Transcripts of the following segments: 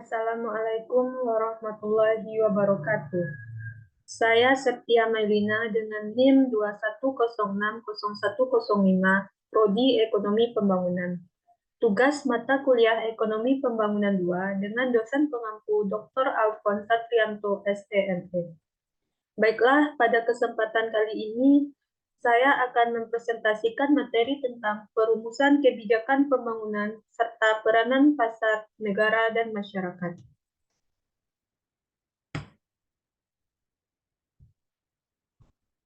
Assalamualaikum warahmatullahi wabarakatuh. Saya Septia Melina dengan NIM 210600105, Prodi Ekonomi Pembangunan. Tugas mata kuliah Ekonomi Pembangunan 2 dengan dosen pengampu Dr. Alfons Satrianto, SEME. Baiklah, pada kesempatan kali ini saya akan mempresentasikan materi tentang perumusan kebijakan pembangunan serta peranan pasar negara dan masyarakat.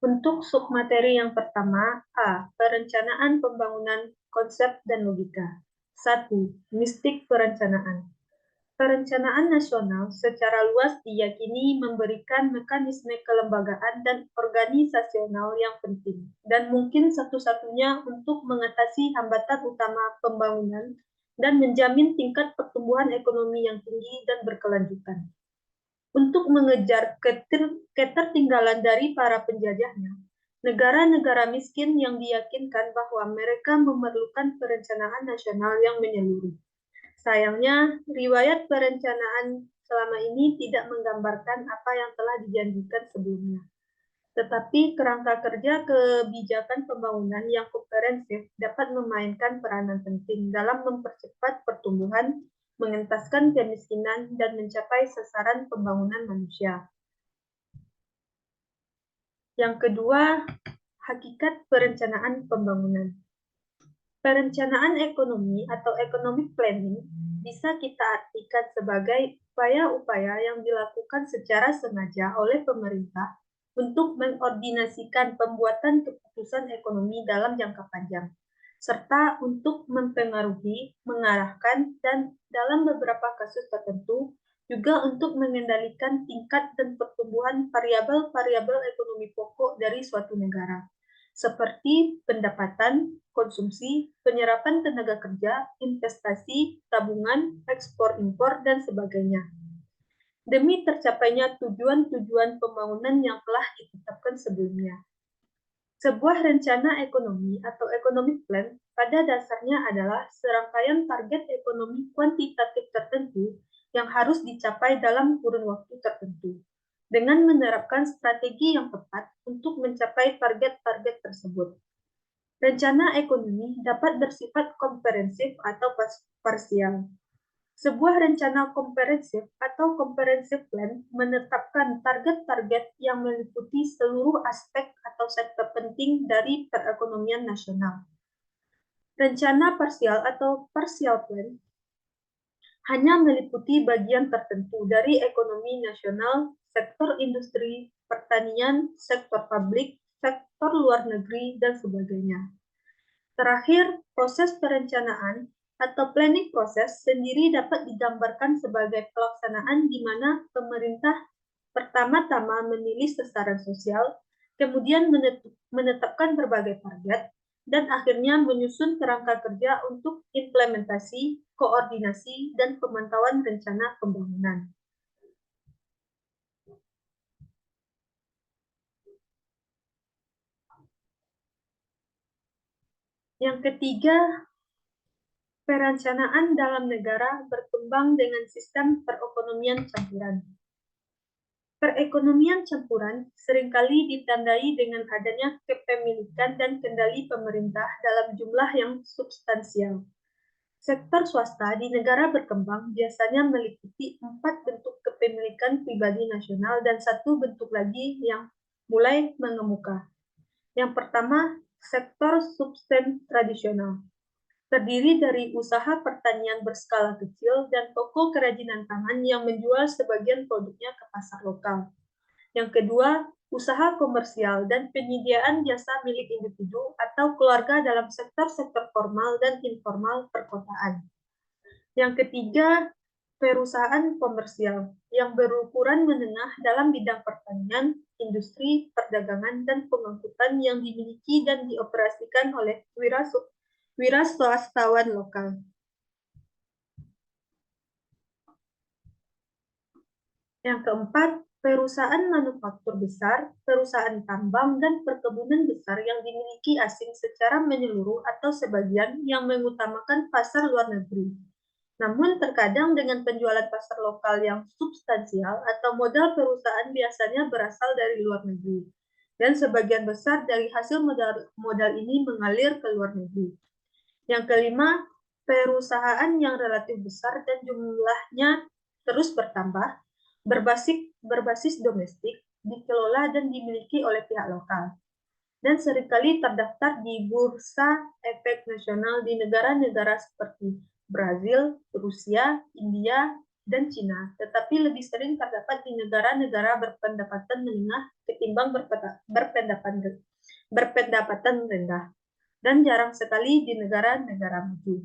Untuk submateri yang pertama, A. Perencanaan pembangunan, konsep dan logika. 1. Mistik perencanaan. Perencanaan nasional secara luas diyakini memberikan mekanisme kelembagaan dan organisasional yang penting, dan mungkin satu-satunya untuk mengatasi hambatan utama pembangunan dan menjamin tingkat pertumbuhan ekonomi yang tinggi dan berkelanjutan. Untuk mengejar ketertinggalan dari para penjajahnya, negara-negara miskin yang diyakinkan bahwa mereka memerlukan perencanaan nasional yang menyeluruh. Sayangnya, riwayat perencanaan selama ini tidak menggambarkan apa yang telah dijanjikan sebelumnya. Tetapi kerangka kerja kebijakan pembangunan yang komprehensif dapat memainkan peranan penting dalam mempercepat pertumbuhan, mengentaskan kemiskinan, dan mencapai sasaran pembangunan manusia. Yang kedua, hakikat perencanaan pembangunan. Perencanaan ekonomi atau economic planning bisa kita artikan sebagai upaya-upaya yang dilakukan secara sengaja oleh pemerintah untuk mengordinasikan pembuatan keputusan ekonomi dalam jangka panjang, serta untuk mempengaruhi, mengarahkan, dan dalam beberapa kasus tertentu juga untuk mengendalikan tingkat dan pertumbuhan variabel-variabel ekonomi pokok dari suatu negara, seperti pendapatan, konsumsi, penyerapan tenaga kerja, investasi, tabungan, ekspor-impor, dan sebagainya, demi tercapainya tujuan-tujuan pembangunan yang telah ditetapkan sebelumnya. Sebuah rencana ekonomi atau economic plan pada dasarnya adalah serangkaian target ekonomi kuantitatif tertentu yang harus dicapai dalam kurun waktu tertentu, dengan menerapkan strategi yang tepat untuk mencapai target-target tersebut. Rencana ekonomi dapat bersifat komprehensif atau parsial. Sebuah rencana komprehensif atau comprehensive plan menetapkan target-target yang meliputi seluruh aspek atau sektor penting dari perekonomian nasional. Rencana parsial atau partial plan hanya meliputi bagian tertentu dari ekonomi nasional, sektor industri, pertanian, sektor publik, sektor luar negeri, dan sebagainya. Terakhir, proses perencanaan atau planning proses sendiri dapat digambarkan sebagai pelaksanaan di mana pemerintah pertama-tama memilih sasaran sosial, kemudian menetapkan berbagai target, dan akhirnya menyusun kerangka kerja untuk implementasi, koordinasi, dan pemantauan rencana pembangunan. Yang ketiga, perencanaan dalam negara berkembang dengan sistem perekonomian campuran. Perekonomian campuran seringkali ditandai dengan adanya kepemilikan dan kendali pemerintah dalam jumlah yang substansial. Sektor swasta di negara berkembang biasanya meliputi 4 bentuk kepemilikan pribadi nasional dan 1 bentuk lagi yang mulai mengemuka. Yang pertama, sektor subsisten tradisional. Terdiri dari usaha pertanian berskala kecil dan toko kerajinan tangan yang menjual sebagian produknya ke pasar lokal. Yang kedua, usaha komersial dan penyediaan jasa milik individu atau keluarga dalam sektor-sektor formal dan informal perkotaan. Yang ketiga, perusahaan komersial yang berukuran menengah dalam bidang pertanian, industri, perdagangan, dan pengangkutan yang dimiliki dan dioperasikan oleh wiraswastawan lokal. Yang keempat, perusahaan manufaktur besar, perusahaan tambang, dan perkebunan besar yang dimiliki asing secara menyeluruh atau sebagian yang mengutamakan pasar luar negeri. Namun terkadang dengan penjualan pasar lokal yang substansial atau modal perusahaan biasanya berasal dari luar negeri. Dan sebagian besar dari hasil modal ini mengalir ke luar negeri. Yang kelima, perusahaan yang relatif besar dan jumlahnya terus bertambah, berbasis domestik, dikelola dan dimiliki oleh pihak lokal, dan seringkali terdaftar di Bursa Efek Nasional di negara-negara seperti Brazil, Rusia, India, dan Cina, tetapi lebih sering terdapat di negara-negara berpendapatan menengah ketimbang berpendapatan rendah, dan jarang sekali di negara-negara maju.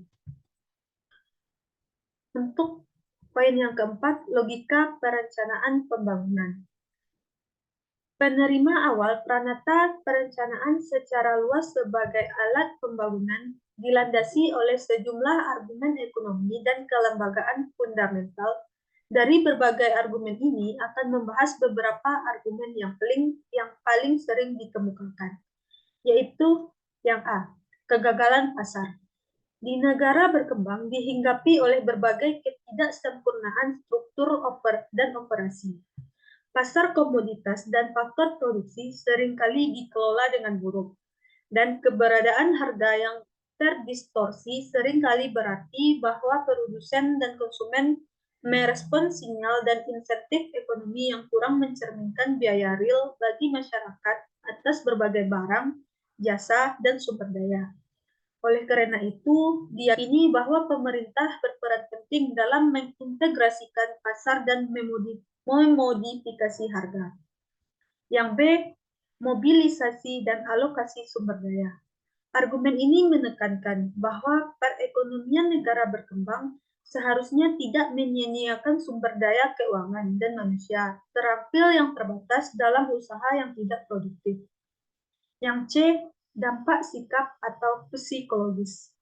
Untuk poin yang keempat, logika perencanaan pembangunan. Penerima awal pranata perencanaan secara luas sebagai alat pembangunan dilandasi oleh sejumlah argumen ekonomi dan kelembagaan fundamental. Dari berbagai argumen ini akan membahas beberapa argumen yang paling sering dikemukakan, yaitu yang A, kegagalan pasar. Di negara berkembang dihinggapi oleh berbagai ketidaksempurnaan struktur dan operasi. Pasar komoditas dan faktor produksi seringkali dikelola dengan buruk, dan keberadaan harga yang terdistorsi seringkali berarti bahwa produsen dan konsumen merespon sinyal dan insentif ekonomi yang kurang mencerminkan biaya real bagi masyarakat atas berbagai barang, jasa, dan sumber daya. Oleh karena itu, diyakini bahwa pemerintah berperan penting dalam mengintegrasikan pasar dan memodifikasi harga. Yang B, mobilisasi dan alokasi sumber daya. Argumen ini menekankan bahwa perekonomian negara berkembang seharusnya tidak menyia-nyiakan sumber daya keuangan dan manusia, terampil yang terbatas dalam usaha yang tidak produktif. Yang C, dampak sikap atau psikologis.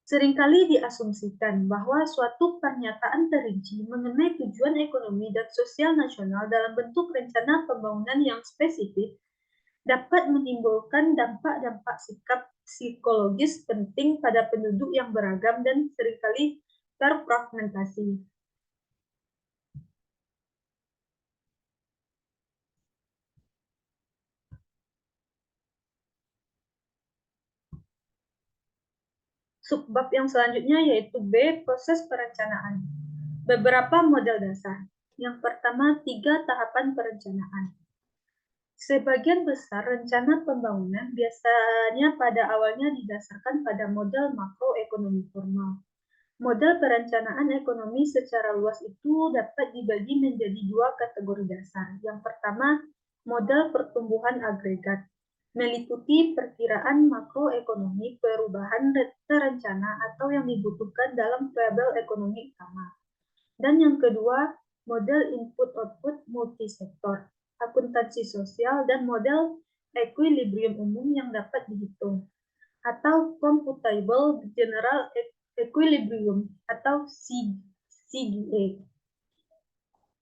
Seringkali diasumsikan bahwa suatu pernyataan terinci mengenai tujuan ekonomi dan sosial nasional dalam bentuk rencana pembangunan yang spesifik dapat menimbulkan dampak-dampak sikap psikologis penting pada penduduk yang beragam dan seringkali terfragmentasi. Subbab yang selanjutnya yaitu B, proses perencanaan. Beberapa model dasar. Yang pertama, 3 tahapan perencanaan. Sebagian besar rencana pembangunan biasanya pada awalnya didasarkan pada model makroekonomi formal. Model perencanaan ekonomi secara luas itu dapat dibagi menjadi 2 kategori dasar. Yang pertama, model pertumbuhan agregat, meliputi perkiraan makroekonomi perubahan terencana atau yang dibutuhkan dalam variabel ekonomi utama. Dan yang kedua, model input-output multisektor, akuntansi sosial, dan model equilibrium umum yang dapat dihitung, atau computable general equilibrium atau CGA,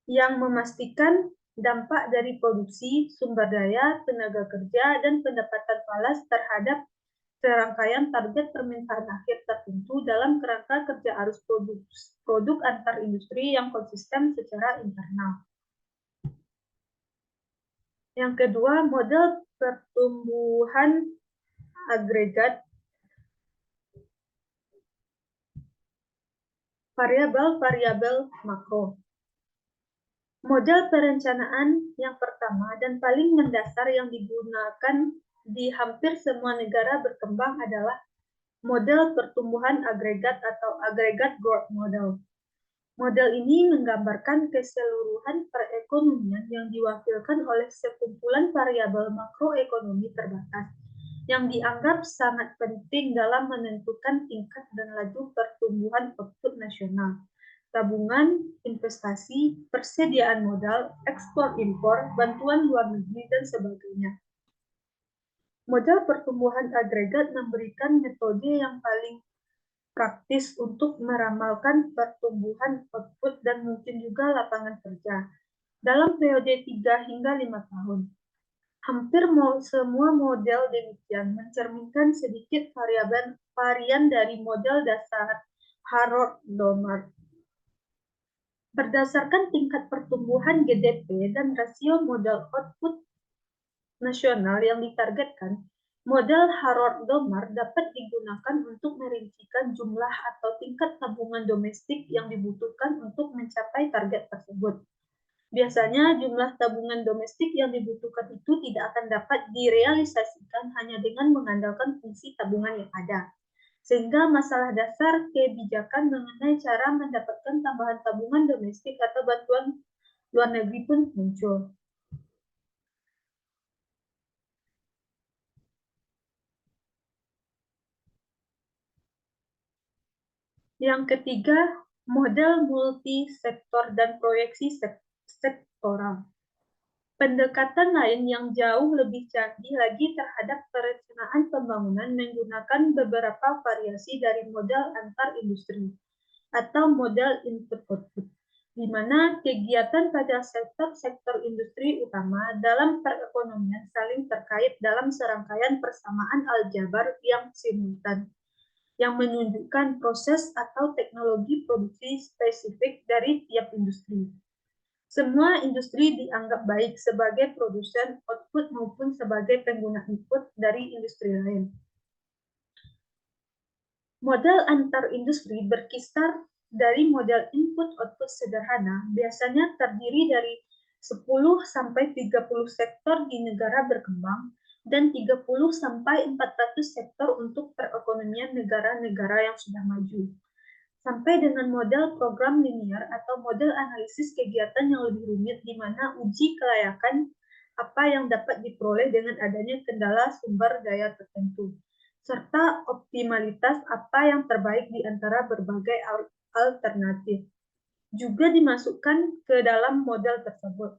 yang memastikan dampak dari produksi, sumber daya, tenaga kerja, dan pendapatan falas terhadap serangkaian target permintaan akhir tertentu dalam kerangka kerja arus produk antar industri yang konsisten secara internal. Yang kedua, model pertumbuhan agregat, variabel-variabel makro. Model perencanaan yang pertama dan paling mendasar yang digunakan di hampir semua negara berkembang adalah model pertumbuhan agregat atau agregat growth model. Model ini menggambarkan keseluruhan perekonomian yang diwakilkan oleh sekumpulan variabel makroekonomi terbatas yang dianggap sangat penting dalam menentukan tingkat dan laju pertumbuhan output nasional, tabungan, investasi, persediaan modal, ekspor-impor, bantuan luar negeri, dan sebagainya. Model pertumbuhan agregat memberikan metode yang paling praktis untuk meramalkan pertumbuhan output dan mungkin juga lapangan kerja dalam periode 3 hingga 5 tahun. Hampir semua model demikian mencerminkan sedikit varian dari model dasar Harold Domar. Berdasarkan tingkat pertumbuhan GDP dan rasio modal output nasional yang ditargetkan, model Harrod-Domar dapat digunakan untuk merincikan jumlah atau tingkat tabungan domestik yang dibutuhkan untuk mencapai target tersebut. Biasanya, jumlah tabungan domestik yang dibutuhkan itu tidak akan dapat direalisasikan hanya dengan mengandalkan fungsi tabungan yang ada. Sehingga masalah dasar kebijakan mengenai cara mendapatkan tambahan tabungan domestik atau bantuan luar negeri pun muncul. Yang ketiga, model multi-sektor dan proyeksi sektoral. Pendekatan lain yang jauh lebih canggih lagi terhadap perencanaan pembangunan menggunakan beberapa variasi dari model antar industri atau model input-output, di mana kegiatan pada sektor-sektor industri utama dalam perekonomian saling terkait dalam serangkaian persamaan aljabar yang simultan, yang menunjukkan proses atau teknologi produksi spesifik dari tiap industri. Semua industri dianggap baik sebagai produsen output maupun sebagai pengguna input dari industri lain. Model antar industri berkisar dari model input-output sederhana, biasanya terdiri dari 10 sampai 30 sektor di negara berkembang dan 30 sampai 400 sektor untuk perekonomian negara-negara yang sudah maju, sampai dengan model program linear atau model analisis kegiatan yang lebih rumit di mana uji kelayakan apa yang dapat diperoleh dengan adanya kendala sumber daya tertentu, serta optimalitas apa yang terbaik di antara berbagai alternatif juga dimasukkan ke dalam model tersebut.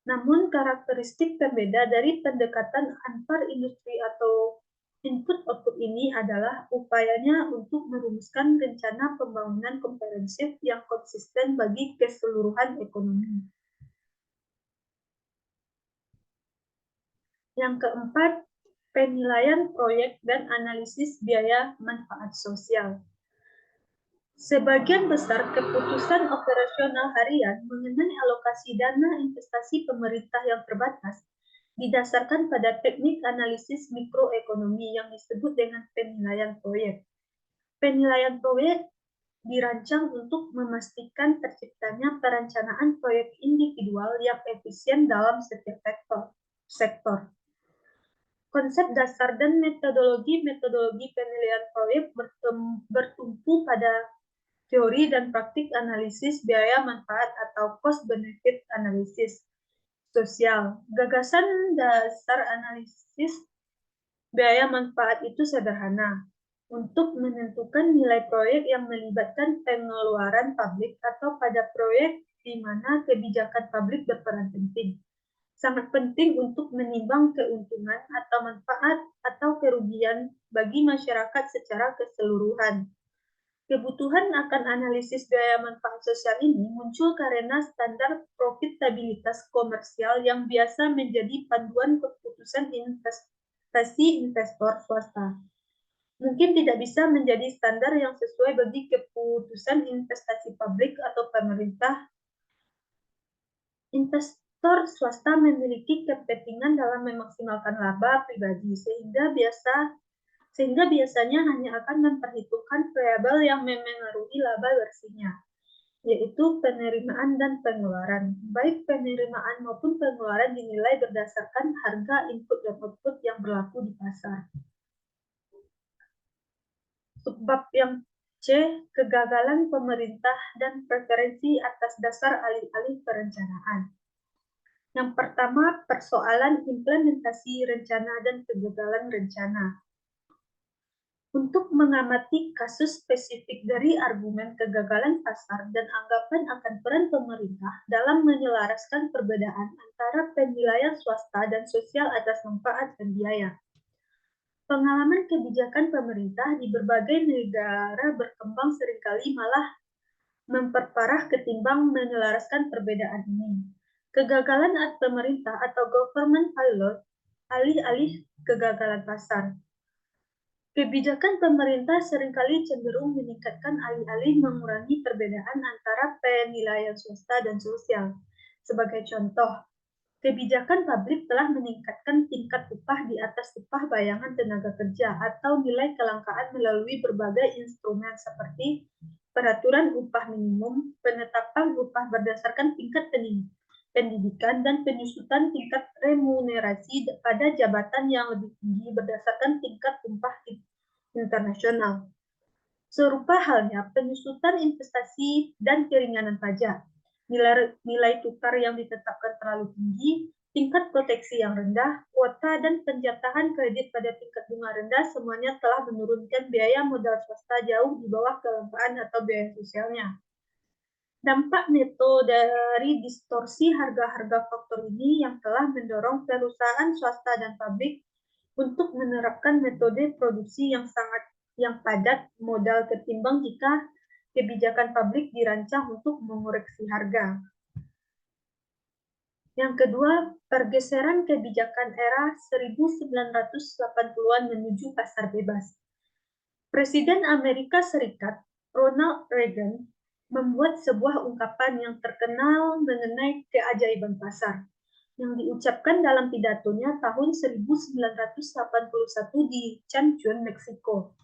Namun, karakteristik pembeda dari pendekatan antar industri atau input-output ini adalah upayanya untuk merumuskan rencana pembangunan komprehensif yang konsisten bagi keseluruhan ekonomi. Yang keempat, penilaian proyek dan analisis biaya manfaat sosial. Sebagian besar keputusan operasional harian mengenai alokasi dana investasi pemerintah yang terbatas didasarkan pada teknik analisis mikroekonomi yang disebut dengan penilaian proyek. Penilaian proyek dirancang untuk memastikan terciptanya perencanaan proyek individual yang efisien dalam setiap sektor. Konsep dasar dan metodologi penilaian proyek bertumpu pada teori dan praktik analisis biaya manfaat atau cost benefit analisis sosial. Gagasan dasar analisis biaya manfaat itu sederhana. Untuk menentukan nilai proyek yang melibatkan pengeluaran publik atau pada proyek di mana kebijakan publik berperan penting. Sangat penting untuk menimbang keuntungan atau manfaat atau kerugian bagi masyarakat secara keseluruhan. Kebutuhan akan analisis biaya manfaat sosial ini muncul karena standar profitabilitas komersial yang biasa menjadi panduan keputusan investasi investor swasta. Mungkin tidak bisa menjadi standar yang sesuai bagi keputusan investasi publik atau pemerintah. Investor swasta memiliki kepentingan dalam memaksimalkan laba pribadi, sehingga biasanya hanya akan memperhitungkan variabel yang memengaruhi laba bersihnya, yaitu penerimaan dan pengeluaran. Baik penerimaan maupun pengeluaran dinilai berdasarkan harga input dan output yang berlaku di pasar. Subbab yang C, kegagalan pemerintah dan preferensi atas dasar alih-alih perencanaan. Yang pertama, persoalan implementasi rencana dan kegagalan rencana. Untuk mengamati kasus spesifik dari argumen kegagalan pasar dan anggapan akan peran pemerintah dalam menyelaraskan perbedaan antara penilaian swasta dan sosial atas manfaat dan biaya. Pengalaman kebijakan pemerintah di berbagai negara berkembang seringkali malah memperparah ketimbang menyelaraskan perbedaan ini. Kegagalan pemerintah atau government failure alih-alih kegagalan pasar. Kebijakan pemerintah seringkali cenderung meningkatkan alih-alih mengurangi perbedaan antara penilaian swasta dan sosial. Sebagai contoh, kebijakan publik telah meningkatkan tingkat upah di atas upah bayangan tenaga kerja atau nilai kelangkaan melalui berbagai instrumen seperti peraturan upah minimum, penetapan upah berdasarkan tingkat pendidikan, dan penyusutan tingkat remunerasi pada jabatan yang lebih tinggi berdasarkan tingkat upah internasional. Serupa halnya penyusutan investasi dan keringanan pajak. Nilai tukar yang ditetapkan terlalu tinggi, tingkat proteksi yang rendah, kuota dan penjatahan kredit pada tingkat bunga rendah semuanya telah menurunkan biaya modal swasta jauh di bawah kelangkaan atau biaya sosialnya. Dampak neto dari distorsi harga-harga faktor ini yang telah mendorong perusahaan swasta dan pabrik untuk menerapkan metode produksi yang padat modal ketimbang jika kebijakan publik dirancang untuk mengoreksi harga. Yang kedua, pergeseran kebijakan era 1980-an menuju pasar bebas. Presiden Amerika Serikat, Ronald Reagan, membuat sebuah ungkapan yang terkenal mengenai keajaiban pasar, yang diucapkan dalam pidatonya tahun 1981 di Cancun, Meksiko.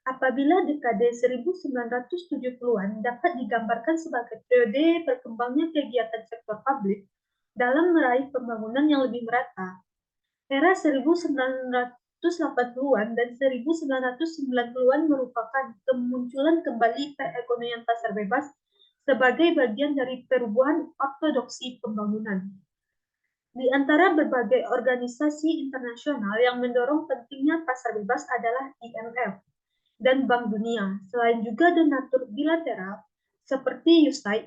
Apabila dekade 1970-an dapat digambarkan sebagai periode berkembangnya kegiatan sektor publik dalam meraih pembangunan yang lebih merata, era 1980-an dan 1990-an merupakan kemunculan kembali perekonomian pasar bebas sebagai bagian dari perubahan ortodoksi pembangunan. Di antara berbagai organisasi internasional yang mendorong pentingnya pasar bebas adalah IMF dan Bank Dunia. Selain juga donatur bilateral seperti USAID,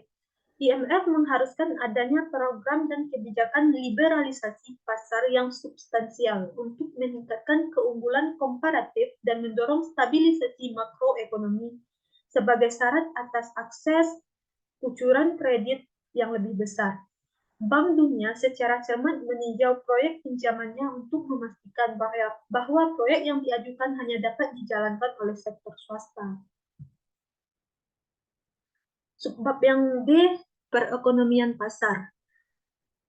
IMF mengharuskan adanya program dan kebijakan liberalisasi pasar yang substansial untuk meningkatkan keunggulan komparatif dan mendorong stabilisasi makroekonomi sebagai syarat atas akses kucuran kredit yang lebih besar. Bank Dunia secara cermat meninjau proyek pinjamannya untuk memastikan bahwa proyek yang diajukan hanya dapat dijalankan oleh sektor swasta. Subbab yang D, perekonomian pasar.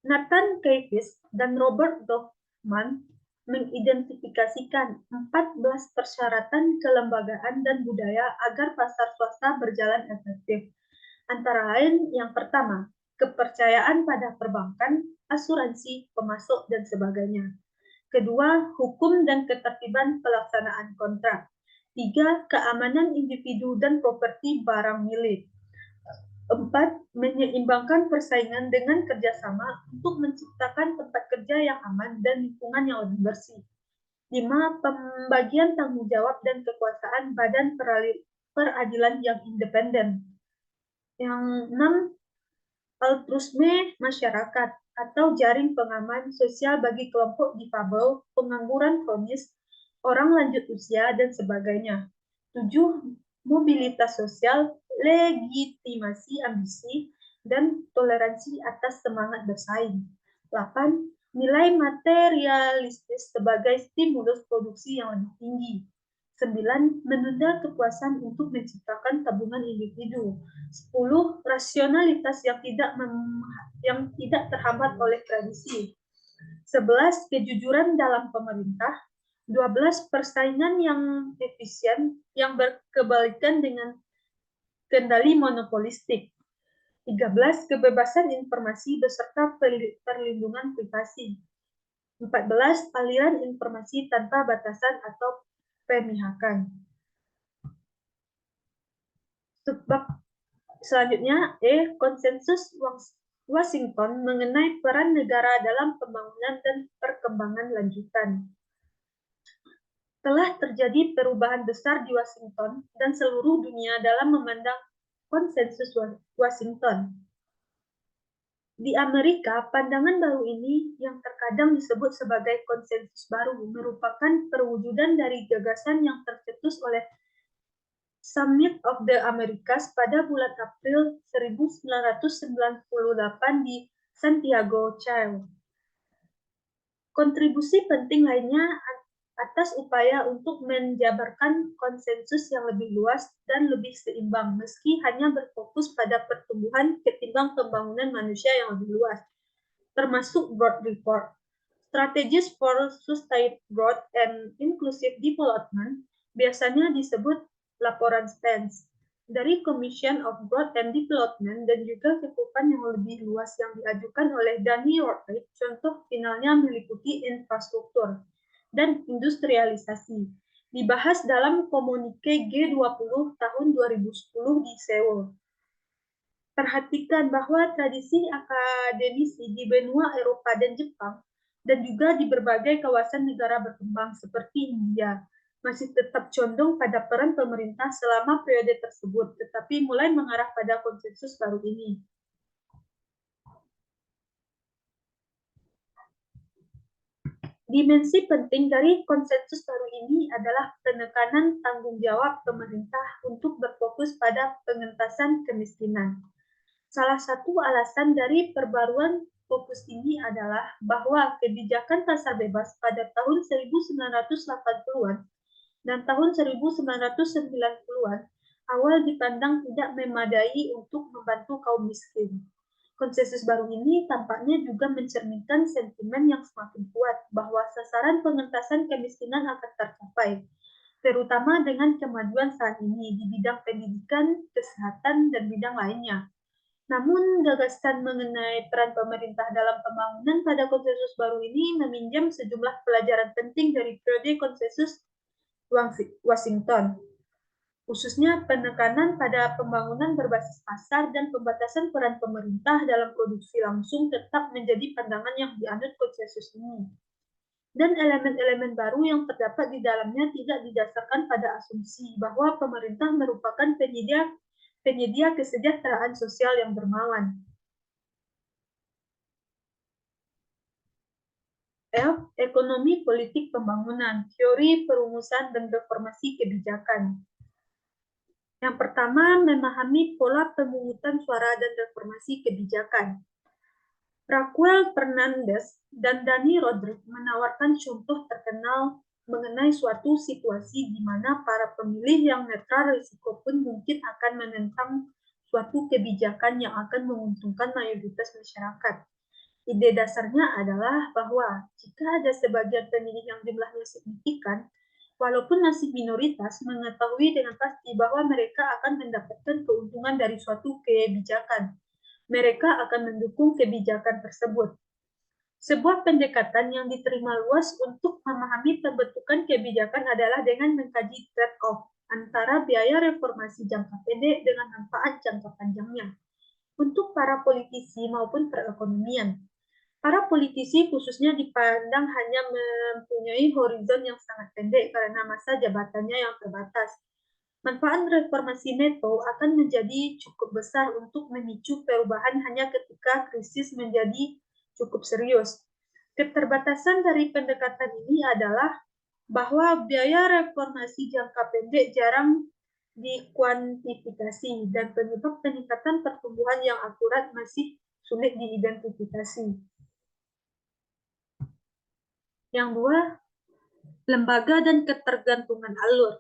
Nathan Keyes dan Robert Goffman mengidentifikasikan 14 persyaratan kelembagaan dan budaya agar pasar swasta berjalan efektif. Antara lain, yang pertama, kepercayaan pada perbankan, asuransi, pemasok, dan sebagainya. Kedua, hukum dan ketertiban pelaksanaan kontrak. Tiga, keamanan individu dan properti barang milik. 4. Menyeimbangkan persaingan dengan kerjasama untuk menciptakan tempat kerja yang aman dan lingkungan yang lebih bersih. 5. Pembagian tanggung jawab dan kekuasaan badan peradilan yang independen. Yang 6. Altruisme masyarakat atau jaring pengaman sosial bagi kelompok difabel, pengangguran kronis, orang lanjut usia, dan sebagainya. 7. Mobilitas sosial, legitimasi ambisi, dan toleransi atas semangat bersaing. 8. Nilai materialistis sebagai stimulus produksi yang lebih tinggi. 9. Menunda kepuasan untuk menciptakan tabungan individu. 10. Rasionalitas yang tidak terhambat oleh tradisi. 11. Kejujuran dalam pemerintah. 12. Persaingan yang efisien yang berkebalikan dengan kendali monopolistik. 13. Kebebasan informasi beserta perlindungan privasi. 14. Aliran informasi tanpa batasan atau pemihakan. Subbab selanjutnya, konsensus Washington mengenai peran negara dalam pembangunan dan perkembangan lanjutan. Telah terjadi perubahan besar di Washington dan seluruh dunia dalam memandang konsensus Washington. Di Amerika, pandangan baru ini yang terkadang disebut sebagai konsensus baru merupakan perwujudan dari gagasan yang tercetus oleh Summit of the Americas pada bulan April 1998 di Santiago, Chile. Kontribusi penting lainnya atas upaya untuk menjabarkan konsensus yang lebih luas dan lebih seimbang, meski hanya berfokus pada pertumbuhan ketimbang pembangunan manusia yang lebih luas, termasuk Broad Report. Strategies for Sustained Growth and Inclusive Development biasanya disebut laporan SPANS dari Commission of Growth and Development dan juga cakupan yang lebih luas yang diajukan oleh Danny Rodrik. Contoh finalnya meliputi infrastruktur dan industrialisasi. Dibahas dalam komunike G20 tahun 2010 di Seoul. Perhatikan bahwa tradisi akademisi di benua Eropa dan Jepang dan juga di berbagai kawasan negara berkembang seperti India masih tetap condong pada peran pemerintah selama periode tersebut, tetapi mulai mengarah pada konsensus baru ini. Dimensi penting dari konsensus baru ini adalah penekanan tanggung jawab pemerintah untuk berfokus pada pengentasan kemiskinan. Salah satu alasan dari perbaruan fokus ini adalah bahwa kebijakan pasar bebas pada tahun 1980-an dan tahun 1990-an awal dipandang tidak memadai untuk membantu kaum miskin. Konsensus baru ini tampaknya juga mencerminkan sentimen yang semakin kuat bahwa sasaran pengentasan kemiskinan akan tercapai, terutama dengan kemajuan saat ini di bidang pendidikan, kesehatan, dan bidang lainnya. Namun, gagasan mengenai peran pemerintah dalam pembangunan pada konsensus baru ini meminjam sejumlah pelajaran penting dari periode konsensus Washington, khususnya penekanan pada pembangunan berbasis pasar dan pembatasan peran pemerintah dalam produksi langsung tetap menjadi pandangan yang dianut konsensus ini. Dan elemen-elemen baru yang terdapat di dalamnya tidak didasarkan pada asumsi bahwa pemerintah merupakan penyedia kesejahteraan sosial yang dermawan. F. Ekonomi politik pembangunan, teori perumusan dan reformasi kebijakan. Yang pertama, memahami pola pemungutan suara dan reformasi kebijakan. Raquel Fernandez dan Danny Rodrik menawarkan contoh terkenal mengenai suatu situasi di mana para pemilih yang netral risiko pun mungkin akan menentang suatu kebijakan yang akan menguntungkan mayoritas masyarakat. Ide dasarnya adalah bahwa jika ada sebagian pemilih yang jumlahnya signifikan, walaupun masih minoritas, mengetahui dengan pasti bahwa mereka akan mendapatkan keuntungan dari suatu kebijakan, mereka akan mendukung kebijakan tersebut. Sebuah pendekatan yang diterima luas untuk memahami pembentukan kebijakan adalah dengan mengkaji trade-off antara biaya reformasi jangka pendek dengan manfaat jangka panjangnya untuk para politisi maupun perekonomian. Para politisi khususnya dipandang hanya mempunyai horizon yang sangat pendek karena masa jabatannya yang terbatas. Manfaat reformasi neto akan menjadi cukup besar untuk memicu perubahan hanya ketika krisis menjadi cukup serius. Keterbatasan dari pendekatan ini adalah bahwa biaya reformasi jangka pendek jarang dikuantifikasi dan penyebab peningkatan pertumbuhan yang akurat masih sulit diidentifikasi. Yang dua, lembaga dan ketergantungan alur.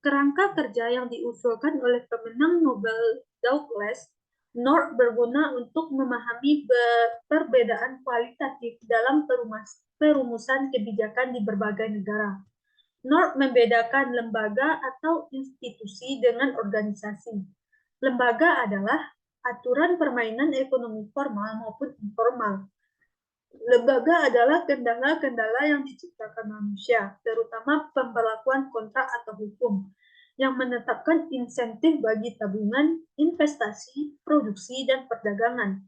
Kerangka kerja yang diusulkan oleh pemenang Nobel Douglas North berguna untuk memahami perbedaan kualitatif dalam perumusan kebijakan di berbagai negara. North membedakan lembaga atau institusi dengan organisasi. Lembaga adalah aturan permainan ekonomi formal maupun informal. Lembaga adalah kendala-kendala yang diciptakan manusia, terutama pemberlakuan kontrak atau hukum, yang menetapkan insentif bagi tabungan, investasi, produksi, dan perdagangan.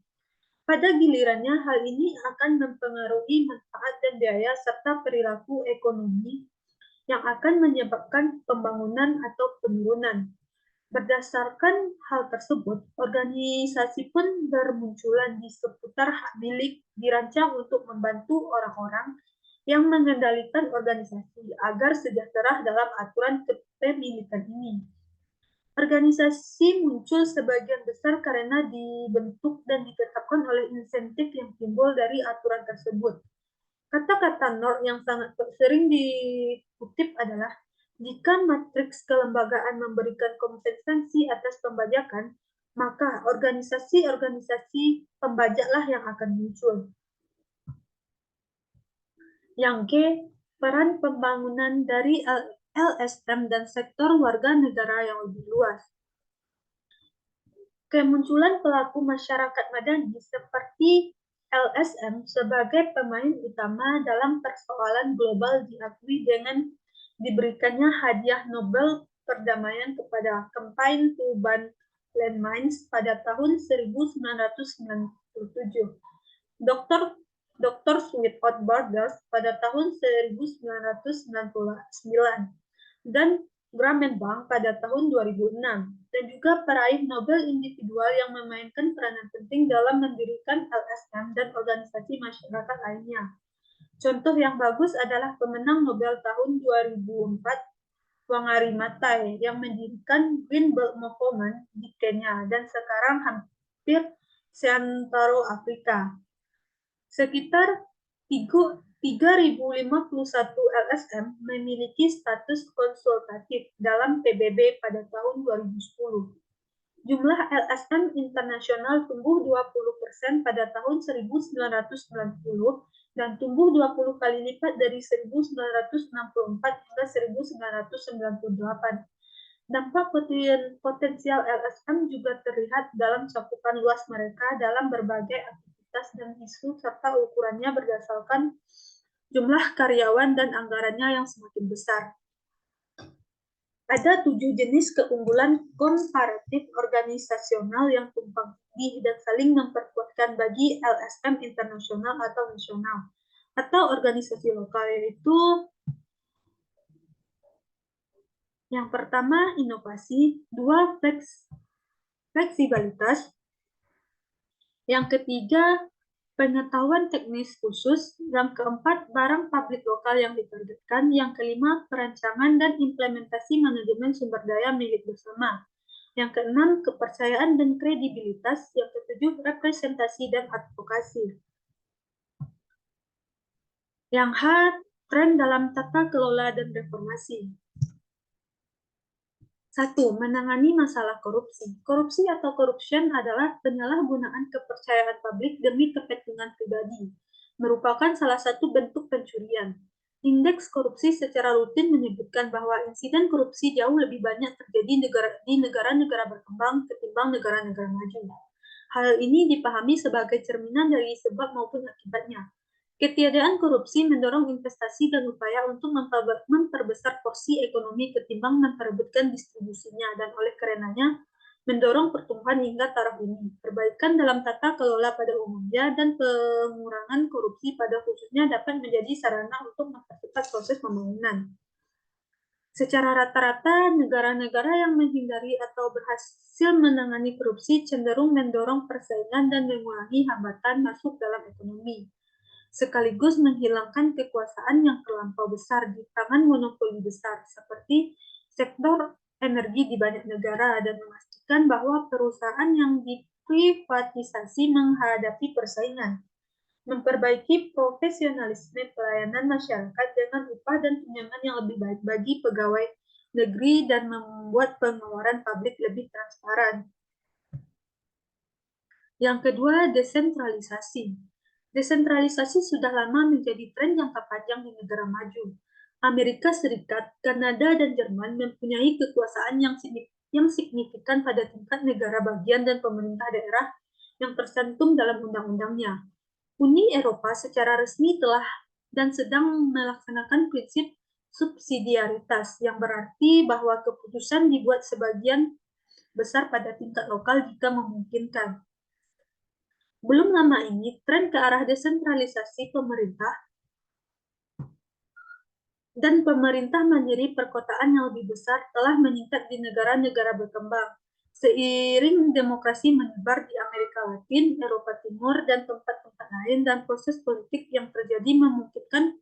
Pada gilirannya, hal ini akan mempengaruhi manfaat dan biaya serta perilaku ekonomi yang akan menyebabkan pembangunan atau penurunan. Berdasarkan hal tersebut, organisasi pun bermunculan di seputar hak milik dirancang untuk membantu orang-orang yang mengendalikan organisasi agar sejahtera dalam aturan kepemilikan ini. Organisasi muncul sebagian besar karena dibentuk dan ditetapkan oleh insentif yang timbul dari aturan tersebut. Kata-kata North yang sangat sering dikutip adalah, jika matriks kelembagaan memberikan kompensasi atas pembajakan, maka organisasi-organisasi pembajaklah yang akan muncul. Yang G, peran pembangunan dari LSM dan sektor warga negara yang lebih luas. Kemunculan pelaku masyarakat madani seperti LSM sebagai pemain utama dalam persoalan global diakui dengan diberikannya hadiah Nobel perdamaian kepada Campaign to Ban Landmines pada tahun 1997. Dr. Without Borders pada tahun 1999 dan Graham Bank pada tahun 2006, dan juga peraih Nobel individual yang memainkan peranan penting dalam mendirikan LSM dan organisasi masyarakat lainnya. Contoh yang bagus adalah pemenang Nobel tahun 2004, Wangari Maathai, yang mendirikan Green Belt Movement di Kenya dan sekarang hampir seantero Afrika. Sekitar 3.051 LSM memiliki status konsultatif dalam PBB pada tahun 2010. Jumlah LSM internasional tumbuh 20% pada tahun 1990 dan tumbuh 20 kali lipat dari 1964 hingga 1998. Dampak potensial LSM juga terlihat dalam cakupan luas mereka dalam berbagai aktivitas dan isu, serta ukurannya berdasarkan jumlah karyawan dan anggarannya yang semakin besar. Ada 7 jenis keunggulan komparatif organisasional yang tumpang tindih dan saling memperkuatkan bagi LSM internasional atau nasional atau organisasi lokal, yaitu yang pertama inovasi, dua fleksibilitas, yang ketiga pengetahuan teknis khusus, yang keempat barang publik lokal yang ditargetkan, yang kelima perancangan dan implementasi manajemen sumber daya milik bersama, yang keenam kepercayaan dan kredibilitas, yang ketujuh representasi dan advokasi. Yang H, tren dalam tata kelola dan reformasi. 1. Menangani masalah korupsi. Korupsi atau corruption adalah penyalahgunaan kepercayaan publik demi kepentingan pribadi, merupakan salah satu bentuk pencurian. Indeks korupsi secara rutin menyebutkan bahwa insiden korupsi jauh lebih banyak terjadi di negara-negara berkembang ketimbang negara-negara maju. Hal ini dipahami sebagai cerminan dari sebab maupun akibatnya. Ketiadaan korupsi mendorong investasi dan upaya untuk memperbesar porsi ekonomi ketimbang memperebutkan distribusinya, dan oleh karenanya mendorong pertumbuhan hingga taraf ini. Perbaikan dalam tata kelola pada umumnya dan pengurangan korupsi pada khususnya dapat menjadi sarana untuk mempercepat proses pembangunan. Secara rata-rata, negara-negara yang menghindari atau berhasil menangani korupsi cenderung mendorong persaingan dan mengurangi hambatan masuk dalam ekonomi, sekaligus menghilangkan kekuasaan yang terlampau besar di tangan monopoli besar seperti sektor energi di banyak negara, dan memastikan bahwa perusahaan yang diprivatisasi menghadapi persaingan, memperbaiki profesionalisme pelayanan masyarakat dengan upah dan tunjangan yang lebih baik bagi pegawai negeri, dan membuat pengeluaran publik lebih transparan. Yang kedua, desentralisasi. Desentralisasi sudah lama menjadi tren jangka panjang di negara maju. Amerika Serikat, Kanada, dan Jerman mempunyai kekuasaan yang signifikan pada tingkat negara bagian dan pemerintah daerah yang tercantum dalam undang-undangnya. Uni Eropa secara resmi telah dan sedang melaksanakan prinsip subsidiaritas, yang berarti bahwa keputusan dibuat sebagian besar pada tingkat lokal jika memungkinkan. Belum lama ini, tren ke arah desentralisasi pemerintah dan pemerintah mandiri perkotaan yang lebih besar telah meningkat di negara-negara berkembang. Seiring demokrasi menyebar di Amerika Latin, Eropa Timur, dan tempat-tempat lain, dan proses politik yang terjadi memungkinkan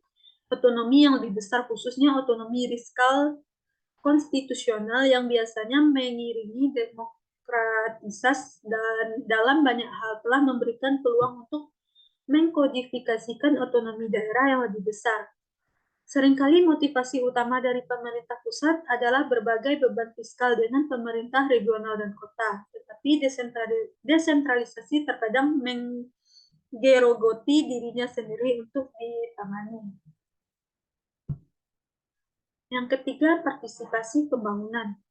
otonomi yang lebih besar, khususnya otonomi fiskal konstitusional yang biasanya mengiringi demokratisasi dan dalam banyak hal telah memberikan peluang untuk mengkodifikasikan otonomi daerah yang lebih besar. Seringkali motivasi utama dari pemerintah pusat adalah berbagai beban fiskal dengan pemerintah regional dan kota, tetapi desentralisasi terkadang menggerogoti dirinya sendiri untuk ditangani. Yang ketiga, partisipasi pembangunan.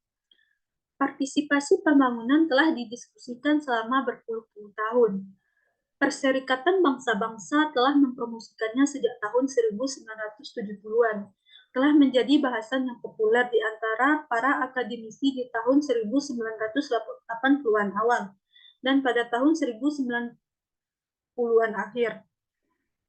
Partisipasi pembangunan telah didiskusikan selama berpuluh-puluh tahun. Perserikatan Bangsa-Bangsa telah mempromosikannya sejak tahun 1970-an. Telah menjadi bahasan yang populer di antara para akademisi di tahun 1980-an awal dan pada tahun 1990-an akhir.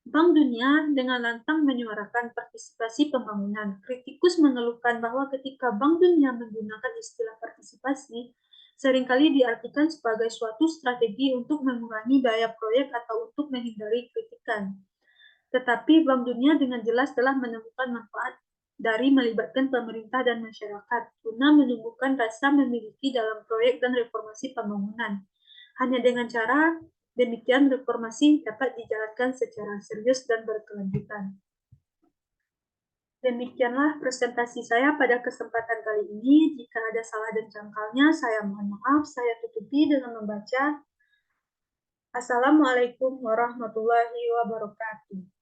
Bank Dunia dengan lantang menyuarakan partisipasi pembangunan. Kritikus mengeluhkan bahwa ketika Bank Dunia menggunakan istilah partisipasi, seringkali diartikan sebagai suatu strategi untuk mengurangi biaya proyek atau untuk menghindari kritikan. Tetapi Bank Dunia dengan jelas telah menemukan manfaat dari melibatkan pemerintah dan masyarakat guna menumbuhkan rasa memiliki dalam proyek dan reformasi pembangunan. Hanya dengan cara demikian reformasi dapat dijalankan secara serius dan berkelanjutan. Demikianlah presentasi saya pada kesempatan kali ini. Jika ada salah dan jangkalnya, saya mohon maaf. Saya tutupi dengan membaca Assalamualaikum warahmatullahi wabarakatuh.